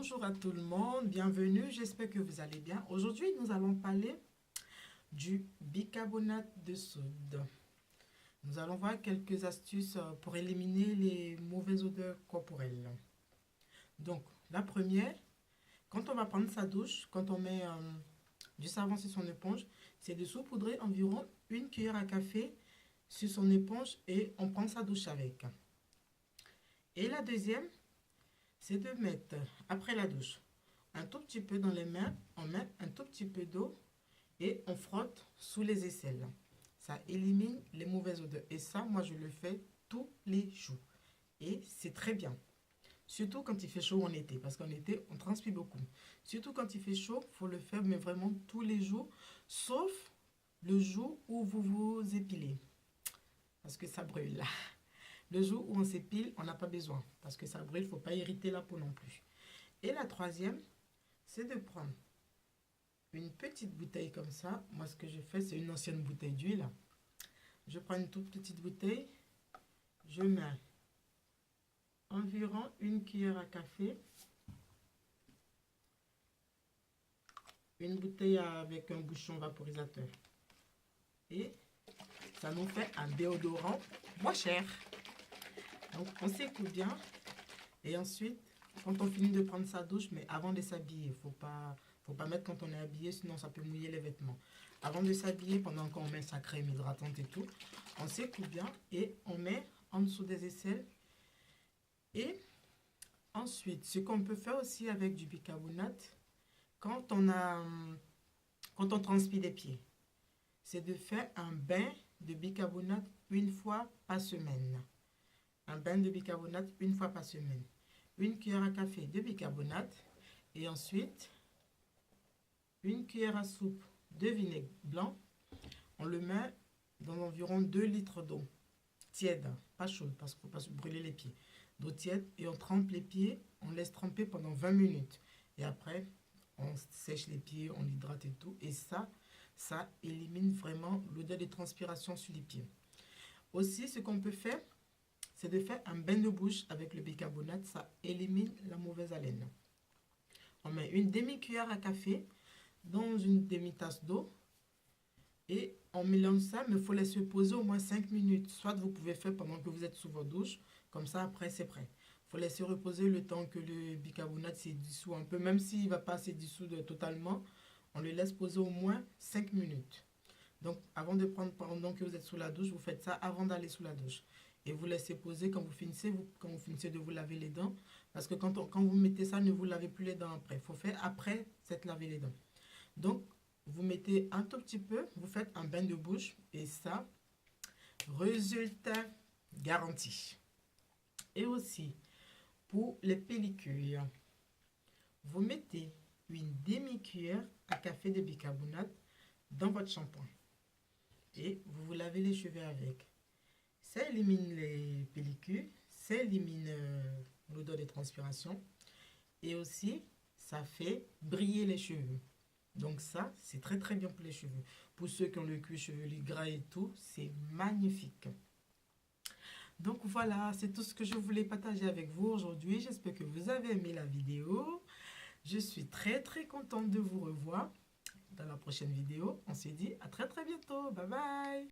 Bonjour à tout le monde, bienvenue, j'espère que vous allez bien. Aujourd'hui, nous allons parler du bicarbonate de soude. Nous allons voir quelques astuces pour éliminer les mauvaises odeurs corporelles. Donc, la première, quand on va prendre sa douche, quand on met du savon sur son éponge, c'est de saupoudrer environ une cuillère à café sur son éponge et on prend sa douche avec. Et la deuxième, c'est de mettre, après la douche, un tout petit peu dans les mains, on met un tout petit peu d'eau et on frotte sous les aisselles. Ça élimine les mauvaises odeurs. Et ça, moi, je le fais tous les jours. Et c'est très bien. Surtout quand il fait chaud en été, parce qu'en été, on transpire beaucoup. Surtout quand il fait chaud, il faut le faire, mais vraiment tous les jours, sauf le jour où vous vous épilez. Parce que ça brûle là. Le jour où on s'épile, on n'a pas besoin, parce que ça brûle, il ne faut pas irriter la peau non plus. Et la troisième, c'est de prendre une petite bouteille comme ça. Moi, ce que je fais, c'est une ancienne bouteille d'huile. Je prends une toute petite bouteille. Je mets environ une cuillère à café. Une bouteille avec un bouchon vaporisateur. Et ça nous fait un déodorant moins cher. Donc, on secoue bien. Et ensuite, quand on finit de prendre sa douche, mais avant de s'habiller, il faut pas mettre quand on est habillé, sinon ça peut mouiller les vêtements. Avant de s'habiller, pendant qu'on met sa crème hydratante et tout, on secoue bien et on met en dessous des aisselles. Et ensuite, ce qu'on peut faire aussi avec du bicarbonate, quand on transpire les pieds, c'est de faire un bain de bicarbonate une fois par semaine. Un bain de bicarbonate une fois par semaine. Une cuillère à café de bicarbonate et ensuite une cuillère à soupe de vinaigre blanc. On le met dans environ 2 litres d'eau tiède, pas chaude parce qu'il ne faut pas se brûler les pieds. D'eau tiède et on trempe les pieds, on laisse tremper pendant 20 minutes. Et après, on sèche les pieds, on hydrate et tout. Et ça élimine vraiment l'odeur de transpiration sur les pieds. Aussi, ce qu'on peut faire, c'est de faire un bain de bouche avec le bicarbonate. Ça élimine la mauvaise haleine. On met une demi-cuillère à café dans une demi-tasse d'eau. Et on mélange ça, mais il faut laisser poser au moins 5 minutes. Soit vous pouvez faire pendant que vous êtes sous votre douche. Comme ça, après, c'est prêt. Il faut laisser reposer le temps que le bicarbonate se dissout un peu. Même s'il ne va pas se dissoudre totalement, on le laisse poser au moins 5 minutes. Donc, avant de prendre, pendant que vous êtes sous la douche, vous faites ça avant d'aller sous la douche. Et vous laissez poser quand vous finissez de vous laver les dents. Parce que quand vous mettez ça, ne vous lavez plus les dents après. Il faut faire après s'être lavé les dents. Donc, vous mettez un tout petit peu, vous faites un bain de bouche. Et ça, résultat garanti. Et aussi, pour les pellicule, vous mettez une demi-cuillère à café de bicarbonate dans votre shampoing. Et vous vous lavez les cheveux avec. Ça élimine les pellicules, ça élimine l'odeur de transpiration. Et aussi, ça fait briller les cheveux. Donc ça, c'est très très bien pour les cheveux. Pour ceux qui ont le cuir chevelu gras et tout, c'est magnifique. Donc voilà, c'est tout ce que je voulais partager avec vous aujourd'hui. J'espère que vous avez aimé la vidéo. Je suis très très contente de vous revoir dans la prochaine vidéo. On se dit à très très bientôt. Bye bye.